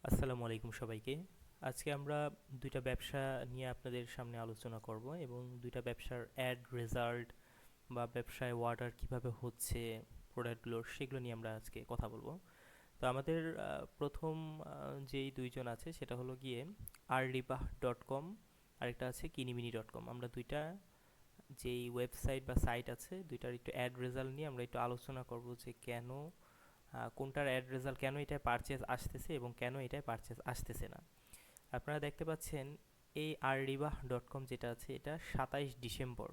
আসসালামু আলাইকুম সবাইকে। আজকে আমরা দুইটা ব্যবসা নিয়ে আপনাদের সামনে আলোচনা করব এবং দুইটা ব্যবসার অ্যাড রেজাল্ট বা ব্যবসায় অর্ডার কিভাবে হচ্ছে প্রোডাক্টগুলোর সেগুলো নিয়ে আমরা আজকে কথা বলবো। তো আমাদের প্রথম যেই দুইজন আছে সেটা হলো গিয়ে arribah.com, আরেকটা আছে kinibini.com। আমরা দুইটা যেই ওয়েবসাইট বা সাইট আছে দুইটার একটু অ্যাড রেজাল্ট নিয়ে আমরা একটু আলোচনা করব যে কেন কোনটার অ্যাড রেজাল্ট, কেন এটায় পারচেজ আসতেছে এবং কেন এটায় পারচেজ আসতেছে না। আপনারা দেখতে পাচ্ছেন এই arribah.com যেটা আছে এটা 27 ডিসেম্বর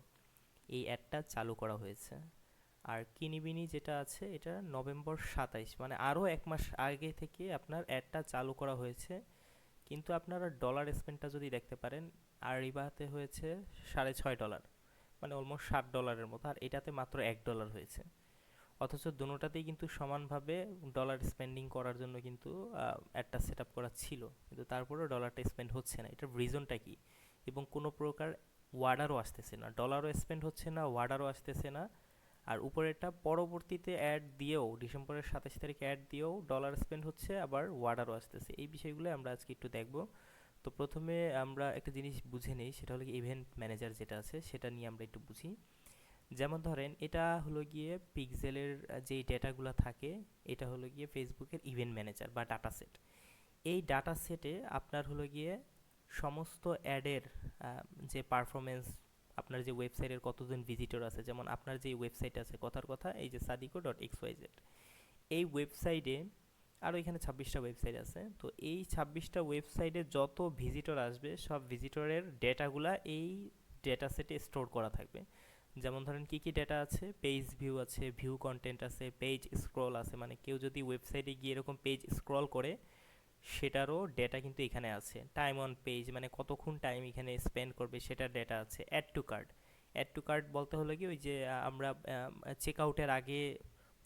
এই অ্যাডটা চালু করা হয়েছে। আর কিনিবিনি যেটা আছে এটা নভেম্বর 27, মানে আরও 1 মাস আগে থেকে আপনার অ্যাডটা চালু করা হয়েছে। কিন্তু আপনারা ডলার স্পেন্ডটা যদি দেখতে পারেন, আরিবাতে হয়েছে $6.5, মানে অলমোস্ট $60 মতো, আর এটাতে মাত্র $1 হয়েছে। অথচ দোনোটাতেই কিন্তু সমানভাবে ডলার স্পেন্ডিং করার জন্য কিন্তু একটা সেট আপ করা ছিল, কিন্তু তারপরেও ডলারটা স্পেন্ড হচ্ছে না। এটার রিজনটা কি? এবং কোনো প্রকার ওয়ার্ডারও আসতেছে না, ডলারও স্পেন্ড হচ্ছে না, ওয়ার্ডারও আসতেছে না। আর উপরেরটা পরবর্তীতে অ্যাড দিয়েও, ডিসেম্বরের 27 তারিখে অ্যাড দিয়েও ডলার স্পেন্ড হচ্ছে, আবার ওয়ার্ডারও আসতেছে। এই বিষয়গুলো আমরা আজকে একটু দেখব। তো প্রথমে আমরা একটা জিনিস বুঝে নিই, সেটা হলো ইভেন্ট ম্যানেজার যেটা আছে সেটা নিয়ে আমরা একটু বুঝি। যেমন ধরেন এটা হলো গিয়ে পিক্সেলের যেই ডেটাগুলো থাকে, এটা হলো গিয়ে ফেসবুকের ইভেন্ট ম্যানেজার বা ডাটা সেট। এই ডাটা সেটে আপনার হলো গিয়ে সমস্ত অ্যাডের যে পারফরমেন্স, আপনার যে ওয়েবসাইটের কতজন ভিজিটর আছে, যেমন আপনার যে ওয়েবসাইট আছে কথার কথা এই যে sadiko.xyz, এই ওয়েবসাইটে আরও এখানে 26টা ওয়েবসাইট আছে। তো এই 26টা ওয়েবসাইটে যত ভিজিটর আসবে সব ভিজিটরের ডেটাগুলা এই ডেটা সেটে স্টোর করা থাকবে। যেমন ধরেন কি কি ডেটা আছে, পেজ ভিউ আছে, ভিউ কন্টেন্ট আছে, পেজ স্ক্রল আছে, মানে কেউ যদি ওয়েবসাইটে গিয়ে এরকম পেজ স্ক্রল করে সেটারও ডেটা কিন্তু এখানে আছে। টাইম অন পেজ, মানে কতক্ষণ টাইম এখানে স্পেন্ড করবে সেটার ডেটা আছে। Add to cart, add to cart বলতে হলো কি ওই যে আমরা চেক আউটের আগে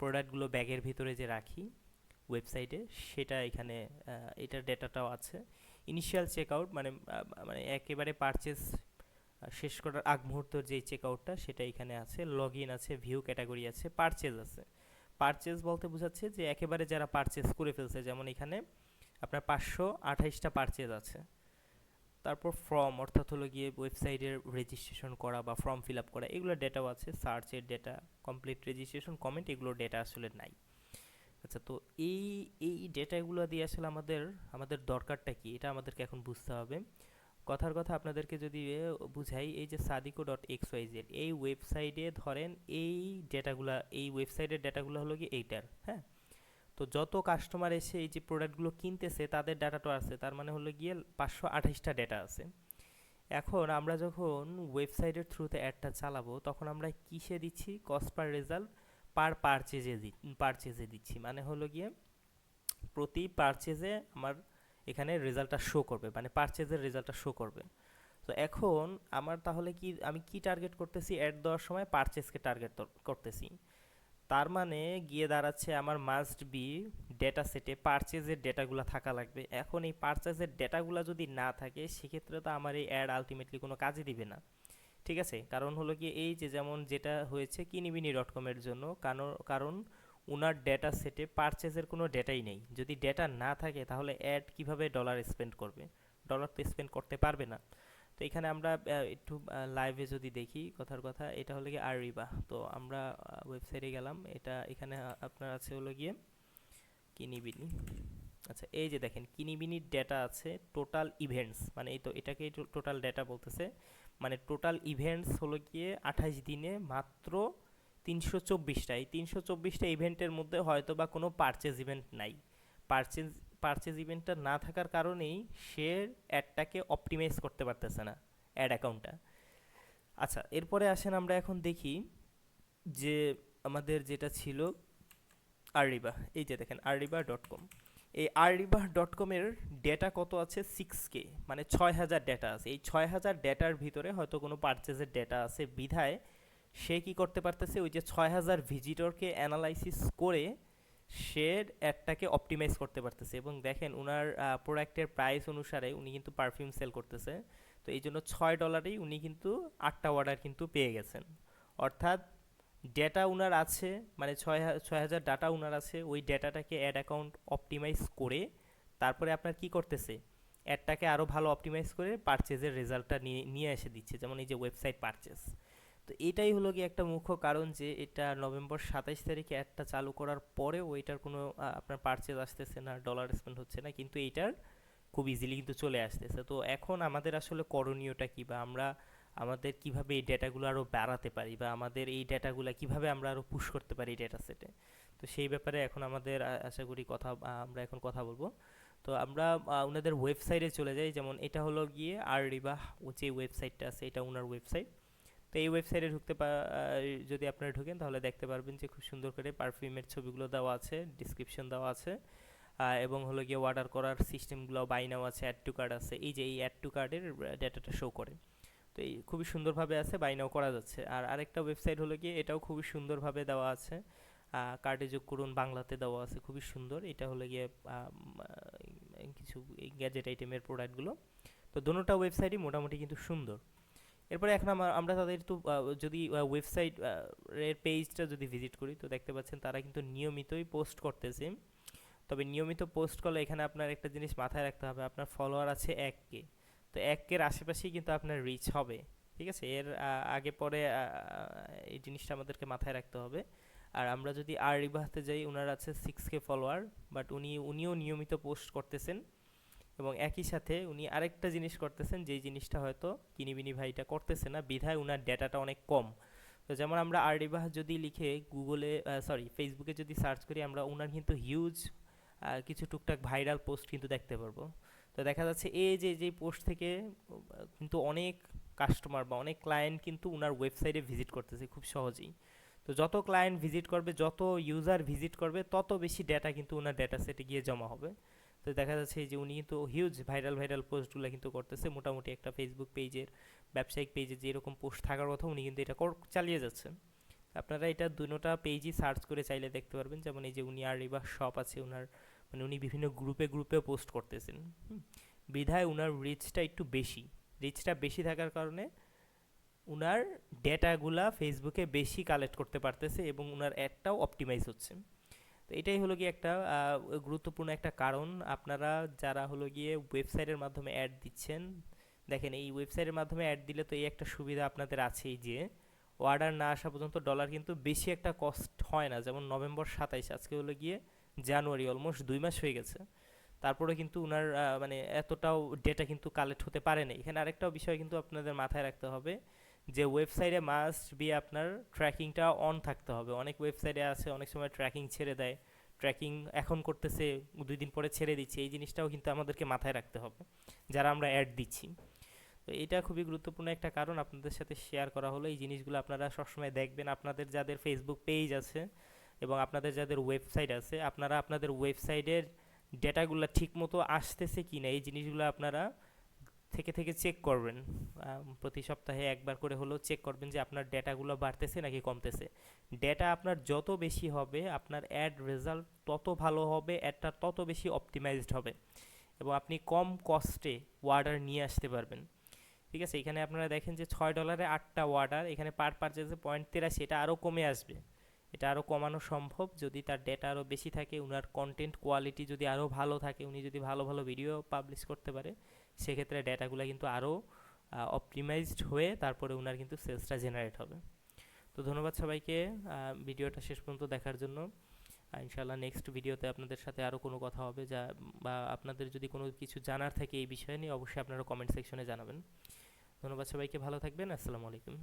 প্রোডাক্টগুলো ব্যাগের ভিতরে যে রাখি ওয়েবসাইটে, সেটা এখানে এটার ডেটাটাও আছে। ইনিশিয়াল চেক আউট মানে মানে একেবারে পারচেস শেষ করার আগ মুহূর্তের যেই চেক আউটটা সেটা এখানে আছে। লগ ইন আছে, ভিউ ক্যাটাগরি আছে, পারচেজ আছে। পারচেজ বলতে বোঝাচ্ছে যে একেবারে যারা পারচেজ করে ফেলছে, যেমন এখানে আপনার 528টা পারচেজ আছে। তারপর ফর্ম, অর্থাৎ হলো গিয়ে ওয়েবসাইটের রেজিস্ট্রেশন করা বা ফর্ম ফিল আপ করা, এগুলো ডেটাও আছে। সার্চের ডেটা, কমপ্লিট রেজিস্ট্রেশন, কমেন্ট, এগুলোর ডেটা আসলে নাই। আচ্ছা, তো এই এই ডেটাগুলো দিয়ে আসলে আমাদের আমাদের দরকারটা কি এটা আমাদেরকে এখন বুঝতে হবে। কথার কথা আপনাদেরকে যদি বুঝাই, এই যে sadiko.xyz এই ওয়েবসাইটে ধরেন এই ডেটাগুলা, এই ওয়েবসাইটের ডেটাগুলো হলো কি এইটার, হ্যাঁ। তো যত কাস্টমার এসে এই যে প্রোডাক্টগুলো কিনতেছে তাদের ডাটাটা আছে, তার মানে হলো গিয়ে 528টা ডেটা আছে। এখন আমরা যখন ওয়েবসাইটের থ্রুতে অ্যাডটা চালাবো তখন আমরা কিসে দিচ্ছি? কস্ট পার রেজাল্ট পার পারচেজে দিচ্ছি, মানে হলো গিয়ে প্রতি পারচেজে আমার এখানে রেজাল্টটা শো করবে, মানে পারচেজের রেজাল্টটা শো করবে। তো এখন আমার তাহলে কি, আমি কি টার্গেট করতেছি? অ্যাড দেওয়ার সময় পারচেজকে টার্গেট করতেছি। তার মানে গিয়ে দাঁড়াচ্ছে আমার মাস্ট বি ডেটা সেটে পারচেজের ডেটাগুলো থাকা লাগবে। এখন এই পারচেজের ডেটাগুলো যদি না থাকে সেক্ষেত্রে তো আমার এই অ্যাড আলটিমেটলি কোনো কাজে দিবে না। ঠিক আছে, কারণ হলো কি এই যে যেমন যেটা হয়েছে কিনিবিনি.কমের জন্য, কারণ ওনার ডেটা সেটে পারচেজের কোনো ডেটাই নেই। যদি ডেটা না থাকে তাহলে অ্যাড কিভাবে ডলার স্পেন্ড করবে? ডলার তো স্পেন্ড করতে পারবে না। তো এখানে আমরা একটু লাইভে যদি দেখি, কথার কথা এটা হলো গিয়ে আরিবা। তো আমরা ওয়েবসাইটে গেলাম, এটা এখানে আপনার আছে হলো গিয়ে কিনিবিনি। আচ্ছা, এই যে দেখেন কিনিবিনির ডেটা আছে টোটাল ইভেন্টস, মানে এই তো এটাকেই টোটাল ডেটা বলতেছে। মানে টোটাল ইভেন্টস হলো গিয়ে 28 দিনে মাত্র 324টা। এই 324টা ইভেন্টের মধ্যে হয়তো বা কোনো পারচেজ ইভেন্ট নাই। পারচেজ পারচেজ ইভেন্টটা না থাকার কারণেই সে অ্যাডটাকে অপটিমাইজ করতে পারতেছে না, অ্যাড অ্যাকাউন্টটা। আচ্ছা, এরপরে আসেন আমরা এখন দেখি যে আমাদের যেটা ছিল আররিবা। এই যে দেখেন arliba.com, এই arliba.com-এর ডেটা কত আছে? 6K, মানে 6000 ডেটা আছে। এই 6000 ডেটার ভিতরে হয়তো কোনো পারচেজের ডেটা আছে বিধায় সে কি করতে পারতেছে, ওই যে 6000 ভিজিটরকে অ্যানালাইসিস করে সে অ্যাডটাকে অপটিমাইজ করতে পারতেছে। এবং দেখেন ওনার প্রোডাক্টের প্রাইস অনুসারে উনি কিন্তু পারফিউম সেল করতেছে। তো এই জন্য $6 উনি কিন্তু 8টা অর্ডার কিন্তু পেয়ে গেছেন। অর্থাৎ ডেটা উনার আছে, মানে 6000 ডাটা উনার আছে, ওই ডেটাটাকে অ্যাড অ্যাকাউন্ট অপটিমাইজ করে তারপরে আপনার কি করতেছে, অ্যাডটাকে আরও ভালো অপটিমাইজ করে পারচেজের রেজাল্টটা নিয়ে নিয়ে এসে দিচ্ছে, যেমন এই যে ওয়েবসাইট পারচেজ। তো এটাই হলো কি একটা মুখ্য কারণ যে এটা নভেম্বর 27 তারিখে অ্যাডটা চালু করার পরেও এটার কোনো আপনার পারচেজ আসতেছে না, ডলার স্পেন্ড হচ্ছে না, কিন্তু এইটার খুব ইজিলি কিন্তু চলে আসতেছে। তো এখন আমাদের আসলে করণীয়টা কী, বা আমরা আমাদের কিভাবে এই ডেটাগুলো আরও বাড়াতে পারি, বা আমাদের এই ডেটাগুলো কিভাবে আমরা আরও পুশ করতে পারি ডেটা সেটে, তো সেই ব্যাপারে এখন আমাদের আশা করি আমরা এখন কথা বলবো। তো আমরা ওনাদের ওয়েবসাইটে চলে যাই, যেমন এটা হলো গিয়ে আররিবাহ যে ওয়েবসাইটটা আছে, এটা ওনার ওয়েবসাইট। তো এই ওয়েবসাইটে যদি আপনারা ঢুকেন তাহলে দেখতে পারবেন যে খুব সুন্দর করে পারফিউমের ছবিগুলো দেওয়া আছে, ডিসক্রিপশন দেওয়া আছে, এবং হলো গিয়ে অর্ডার করার সিস্টেমগুলো, বাই নাও আছে, অ্যাড টু কার্ট আছে, এই যে এই অ্যাড টু কার্টের ডেটাটা শো করে। তো এই খুবই সুন্দরভাবে আছে, বাই নাও করা যাচ্ছে। আর আরেকটা ওয়েবসাইট হলো গিয়ে এটাও খুবই সুন্দরভাবে দেওয়া আছে, কার্ডে যোগ করুন বাংলাতে দেওয়া আছে, খুবই সুন্দর। এটা হলো গিয়ে কিছু গ্যাজেট আইটেমের প্রোডাক্টগুলো। তো দোনোটা ওয়েবসাইটই মোটামুটি কিন্তু সুন্দর। এরপরে এখন আমরা তাদের তো যদি ওয়েবসাইট এর পেজটা যদি ভিজিট করি, তো দেখতে পাচ্ছেন তারা কিন্তু নিয়মিতই পোস্ট করতেছে। তবে নিয়মিত পোস্ট করলে এখানে আপনার একটা জিনিস মাথায় রাখতে হবে, আপনার ফলোয়ার আছে 1K, তো 1K-র আশেপাশেই কিন্তু আপনার রিচ হবে। ঠিক আছে, এর আগে পরে এই জিনিসটা আমাদেরকে মাথায় রাখতে হবে। আর আমরা যদি রিবাহতে যাই, ওনার আছে 6K ফলোয়ার, বাট উনিও নিয়মিত পোস্ট করতেছেন, এবং একই সাথে উনি আরেকটা জিনিস করতেছেন, যেই জিনিসটা হয়তো কিনিবিনি ভাইটা করতেছে না, বিধায় উনার ডেটাটা অনেক কম। তো যেমন আমরা রিবাহ যদি লিখে ফেসবুকে যদি সার্চ করি, আমরা উনার কিন্তু হিউজ কিছু টুকটাক ভাইরাল পোস্ট কিন্তু দেখতে পারবো। তো দেখা যাচ্ছে এই যে পোস্ট থেকে কিন্তু অনেক কাস্টমার বা অনেক ক্লায়েন্ট কিন্তু উনার ওয়েবসাইটে ভিজিট করতেছে খুব সহজেই। তো যত ক্লায়েন্ট ভিজিট করবে, যত ইউজার ভিজিট করবে, তত বেশি ডেটা কিন্তু ওনার ডেটা সেটে গিয়ে জমা হবে। তো দেখা যাচ্ছে যে উনি কিন্তু হিউজ ভাইরাল পোস্টগুলো কিন্তু করতেছে, মোটামুটি একটা ফেসবুক পেজের, ব্যবসায়িক পেজে যেরকম পোস্ট থাকার কথা উনি কিন্তু এটা চালিয়ে যাচ্ছেন। আপনারা এটা দুটোটা পেজই সার্চ করে চাইলে দেখতে পারবেন, যেমন এই যে উনি রিবাহ শপ আছে ওনার, মানে উনি বিভিন্ন গ্রুপে পোস্ট করতেছেন। বিধায় উনার রিচটা বেশি থাকার কারণে উনার ডেটাগুলা ফেসবুকে বেশি কালেক্ট করতে পারতেছে, এবং উনার অ্যাডটাও অপটিমাইজ হচ্ছে। তো এটাই হলো গিয়ে একটা গুরুত্বপূর্ণ একটা কারণ। আপনারা যারা হলো গিয়ে ওয়েবসাইটের মাধ্যমে অ্যাড দিচ্ছেন, দেখেন এই ওয়েবসাইটের মাধ্যমে অ্যাড দিলে তো এই একটা সুবিধা আপনাদের আছেই যে অর্ডার না আসা পর্যন্ত ডলার কিন্তু বেশি একটা কস্ট হয় না। যেমন নভেম্বর 27, আজকে হলো গিয়ে জানুয়ারি, অলমোস্ট 2 মাস হয়ে গেছে, তারপরে কিন্তু উনার মানে এতটাও ডেটা কিন্তু কালেক্ট হতে পারে না। এখানে আরেকটাও বিষয় কিন্তু আপনাদের মাথায় রাখতে হবে, যে ওয়েবসাইটে মাস্ট বি আপনার ট্র্যাকিংটা অন থাকতে হবে। অনেক ওয়েবসাইটে আছে অনেক সময় ট্র্যাকিং ছেড়ে দেয়, ট্র্যাকিং এখন করতেছে 2 দিন পরে ছেড়ে দিচ্ছে, এই জিনিসটাও কিন্তু আমাদেরকে মাথায় রাখতে হবে যারা আমরা অ্যাড দিচ্ছি। তো এটা খুবই গুরুত্বপূর্ণ একটা কারণ আপনাদের সাথে শেয়ার করা হলো। এই জিনিসগুলো আপনারা সবসময় দেখবেন, আপনাদের যাদের ফেসবুক পেজ আছে এবং আপনাদের যাদের ওয়েবসাইট আছে, আপনারা আপনাদের ওয়েবসাইটের ডেটাগুলো ঠিকমতো আসতেছে কি না, এই জিনিসগুলো আপনারা থেকে চেক করবেন। প্রতি সপ্তাহে একবার করে হলেও চেক করবেন যে আপনার ডেটাগুলো বাড়তেছে নাকি কমতেছে। ডেটা আপনার যত বেশি হবে, আপনার অ্যাড রেজাল্ট তত ভালো হবে, অ্যাডটা তত বেশি অপটিমাইজড হবে, এবং আপনি কম কস্টে অর্ডার নিয়ে আসতে পারবেন। ঠিক আছে, এখানে আপনারা দেখেন যে $6 8টা অর্ডার, এখানে পার পারচেজে 0.83, এটা আরও কমে আসবে। এটা আরও কমানো সম্ভব যদি তার ডেটা আরও বেশি থাকে, ওনার কন্টেন্ট কোয়ালিটি যদি আরও ভালো থাকে, উনি যদি ভালো ভালো ভিডিও পাবলিশ করতে পারে, সেক্ষেত্রে ডেটাগুলো কিন্তু আরও অপটিমাইজড হয়ে তারপরে ওনার কিন্তু সেলসটা জেনারেট হবে। তো ধন্যবাদ সবাইকে ভিডিওটা শেষ পর্যন্ত দেখার জন্য। ইনশাআল্লাহ নেক্সট ভিডিওতে আপনাদের সাথে আরও কোনো কথা হবে, বা আপনাদের যদি কোনো কিছু জানার থাকে এই বিষয় নিয়ে, অবশ্যই আপনারা কমেন্ট সেকশনে জানাবেন। ধন্যবাদ সবাইকে, ভালো থাকবেন, আসসালামু আলাইকুম।